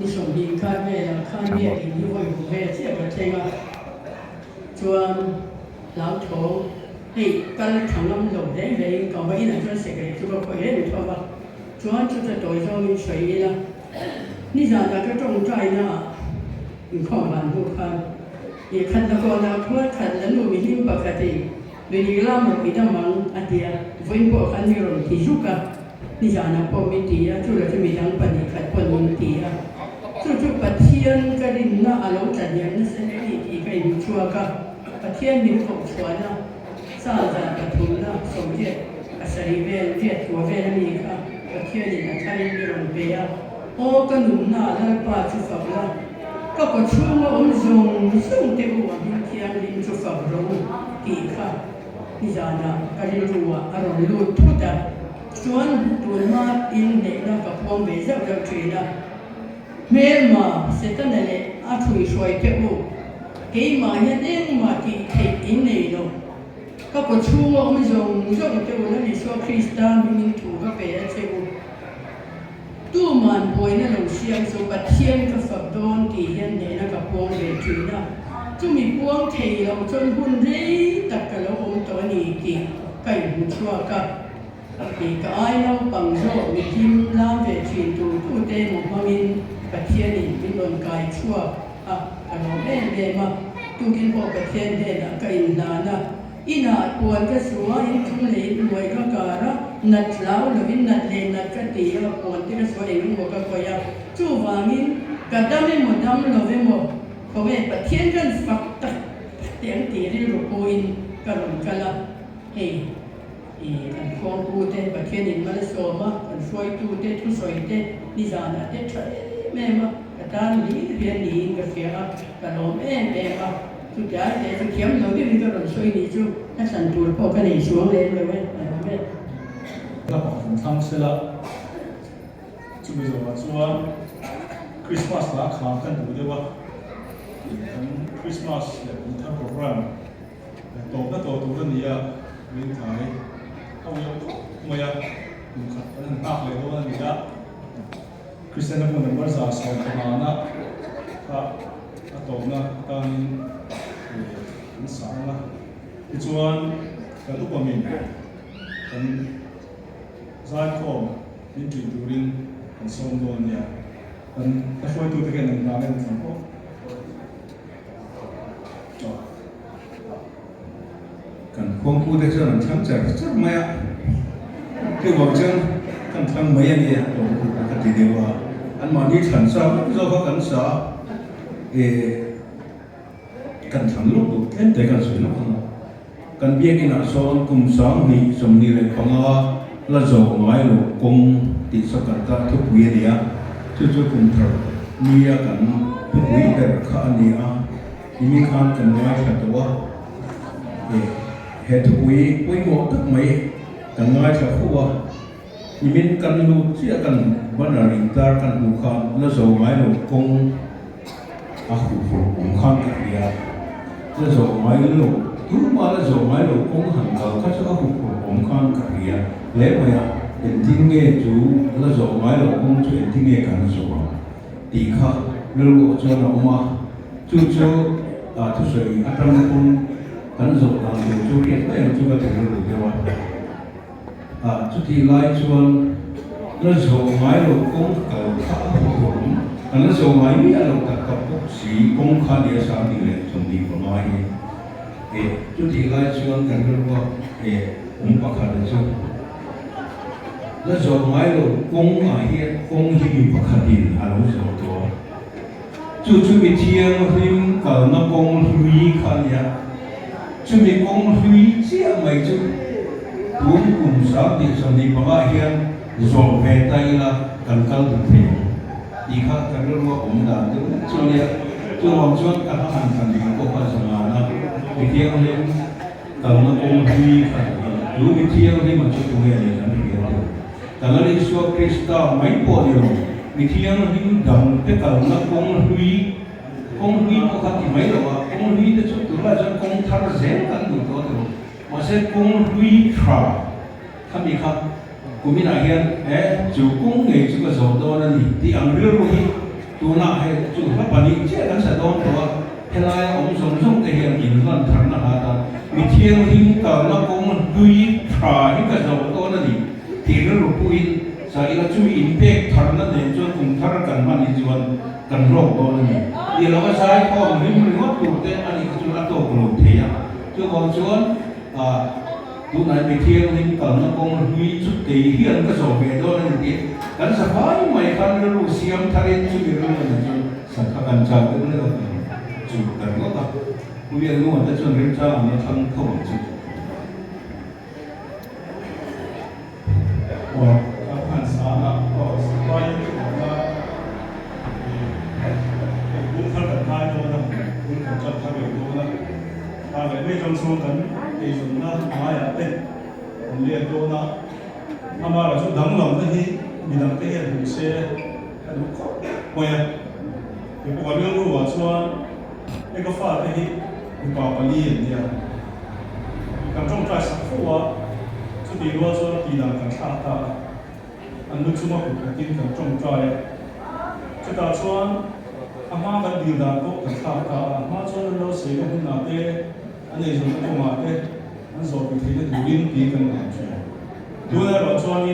你手里看见了，看见你会不会这个这个，做老头，跟长lâm lục đấy vậy còn mấy là cho sẽ cái chúng ta phải hết thôi mà, chúng ta đổi cho mình suy là, như giờ là cái trong trái nó, mình không làm được không, thì khăn ta còn là thôi khăn là nó mình hiếm bạc thì, vì đi làm một cái thằng mang anh đi, với bộ khăn nhiều thì giúp cả, như giờ là bộ mình đi, chú là chúng mình đang bận đi khăn bận mình đi, chú bận thiên cái đi nó ở lâu chẳng nhận nó sẽ đi cái mình chua cả, bận thiên mình không chua nữa. Sao giờ cái thùng đó sống chết, cái sợi về chết của về là gì cả, cái kia thì là thay đi làm về à, cái nụ nào là ba chú phật là, cái chuông ông dùng tiêu của mình kia mình chú phật rồi, kỳ cả, bây giờ là cái lúa, rồi lúa thu đã, chuan tuần mà in để là cái phong về rất là chuyện là, mẹ mà sẽ cái này là chui xoay tiêu, cái mà hiện em mà thì thấy in này rồi. Các cô chú ông dùng cái vụ này so Christian mình thủ các bé chơi vụ tu man bồi nó lòng xiang so bát thiên cái Phật đôn thì hiện nay nó gặp buông về chuyện đó chúng mình buông thì lòng chân hun đấy tất cả lòng ông tối nhị kỳ cái vụ chua cả thì cái nó bằng rõ mình kim làm về chuyện tu tê một mà mình bát thiên thì mình đồn cái chua cái lòng em mà tu kinh bộ bát thiên đây là cái là na ina puan ka suwa in thum le nuai ka kara nat lau lo in nat le nat ka ti a puan ti ka suwa in mo ka koya chu wangin ka dame mo dam lo ve mo ko ve pa thien kan fak ta tiang ti ri ro ko in ka ron kala kan phong ku te pa thien in ma so ma kan soi tu te thu soi te ni za na te thai me ma ka tan ni rian ni ka fia ka lo me ma chú trả để chú kiếm đầu tiên cái rồi suy nghĩ chú các sản phẩm có cái này xuống lên rồi đấy là bảo chúng tham sẽ là chú bây giờ mà chú Christmas là khám cần đủ đấy吧cái Christmas là một tháng program tổ cái tổ cái này à mình thấy không có mấy à mình khát cái tắcเลยด้วยนี่ละChristianมันเป็นภาษาสองขนาดนะก็tổนะตอนมันสามละที่ชวนกันทุกคนมีกันใจคอมินจุดดูริงกันส่งโดนเนี่ยกันถ้าช่วยตัวที่กันหนึ่งนาเนี่ยทั้งหมดกันคงพูดได้เท่านั้นทั้งใจจักไม่อะที่บอกจังกันทั้งไม่เนี่ยตัวปกติเดียวว่าอันมานี่ฉันสาวเราเขากันสาวกันทำลูกดูเอ็นแต่กันสวยนักนะกันเบี้ยกินอาสอนกุมสองนี่สมนี่เลยของเราละโจงไว้ลูกกงติดสกัดตาทุกวีเดียจู่ๆกุมเถอะมีกันทุกวีแต่ข้านี่มีข้ามกันไว้ขัดตัวเหตุทุกวีวิ่งหมดทุกไม่กันไว้ขัดตัวมีกันลูกเชี่ยกันบรรดาริตากันหูข้ามละโจงไว้ลูกกงหูข้ามกันเดียละโจงไว้ลูกทุกมาละโจงไว้ลูกกงหันเขาก็จะหูข้ามกันเดียเล็บเนี่ยเป็นทิ้งเงี้ยจูละโจงไว้ลูกกงช่วยทิ้งเงี้ยกันโจงตีข้าลูกจะนออกมาจู่ทุกสิ่งอัตราคุณกันโจงเราจู่เรียกได้จู่ก็ถึงรู้เดียวว่าจุดที่ไล่ชวนละโจงไว้ลูกกงเก่าข้าหูอันนั้นส่งมาไม่ได้หรอกแต่กับพวกสีกงข้าเดียสามดีเลยสมดีกว่าน้อยจุดที่ไล่ชวนกันก็ว่าปักขาดจุดแล้วส่งมาลูกกงกงที่มีปักขาดินอารมณ์ส่วนตัวจุดมีเทียงริมกับนักกงลุยขันยาจุดมีกงลุยเชี่ยไม่จุดบุ้มกุ่มสามดีสมดีกว่าเฮียนส่งเวทายละกันกันถึงเพียงอีกครั้งกันเรื่องว่าผมด่าช่วงนี้ช่วงการทำงานกันดีก็พอสมานนะวิธีการเรียนการนักองค์ที่ขันรู้วิธีการที่มันช่วยตัวเองเลยนะพี่เอ๋แต่ละที่ช่วยคริสต์ไม่พอเดียววิธีการที่ดังแต่การนักองค์ที่ปกติไม่หรอกองค์ที่จะช่วยตัวเราจะกงทาร์เซนกันดูตัวเดียวมาเสกองค์ที่ทราทำอีกครับกูมีนายเห็นจู่กุ้งเองจู่ก็สอนตัวนั่นนี่ที่อังเรื่องนี้ tu na hay chu na pani che kan sa don to helai om som som te hian in lan thar na ha ta mi thiang hing ka na ko man dui thra hi ka zo to na ni ti ru pu in sa ila chu impact thar na ne chu kum thar kan man ni jiwan kan ro to na ni di lo ka sai ko rim rim ngot tu te ani chu na to ko the ya chu ko chuan tu nai mi thiang hing ka na ko man dui chu te hian ka zo ve do na ni kan sa bai mai kan ru siam tharin chu ri ru na chu sa ka kan cha ko na chu kan ko ta ku ye no ta chu rim cha na thang ko chu我看啥呢？关于我的，公他跟太多了，公他真太多了。但係呢種說緊技術啦，買入的，咁呢多啦。阿媽嚟咗等落得起，未能得起同些喺度講，喂啊！如果話呢個話說，呢個花得起，你爸爸呢人呀，咁種在實乎啊。比如说地上很差大，安路出么不肯定很重在，这个说阿妈个地上都很差大，阿妈说那谁个很哪的，安那种个嘛的，安说比提的土林比更安全，如果老说呢，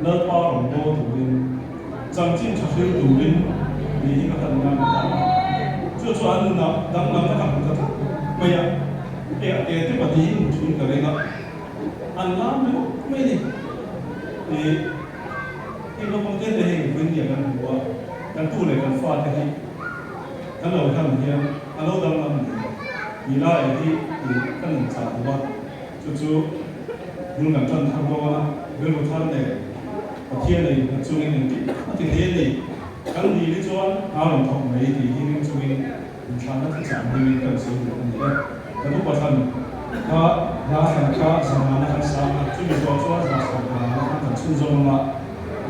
那包容多土林，张进出去土林，你一个很难的，就说安那当那个不得，没呀，这把地不出个那个。anh làm được mấy đi thì nó không thể hiện vấn đềกันหัวกันตู้เลยกันฟาดที่กันเราทำเพียงอันเราทำมีหลายที่กันสาวว่าจู่ๆรุ่นกันจนทำว่าเรื่องทำเนี่ยเที่ยเลยช่วงนี้ที่เที่ยเลยกันดีที่ชวนอารมณ์ของไม่ดีที่ช่วงนี้ชาติที่สามที่มีกันสิ่งนี้กันทุกประเทศก็รักกันก็สมานกันสามที่มีตัวช่วยรักกันกันชื่นชมมา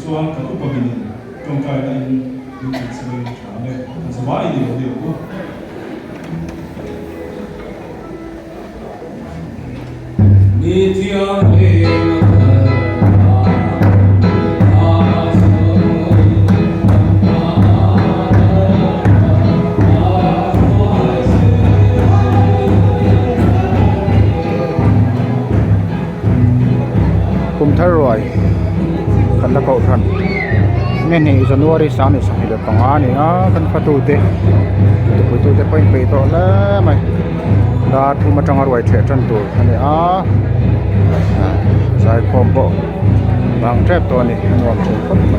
ช่วงกับทุกประเด็นตรงใจในมีสิ่งที่ทำเนี่ยสบายดีเดียวกูนิทยังเองคุมทรอยกันตะโกทันนี่นี่จันวารีสามนี่สักเดือนปังอานี่กันประตูเตะไปไปต่อแล้วไหมดาที่มาจังหวัดเชียงจันทร์อันนี้สายคอมโบบางแทบตัวนี้รวมถึงคนไป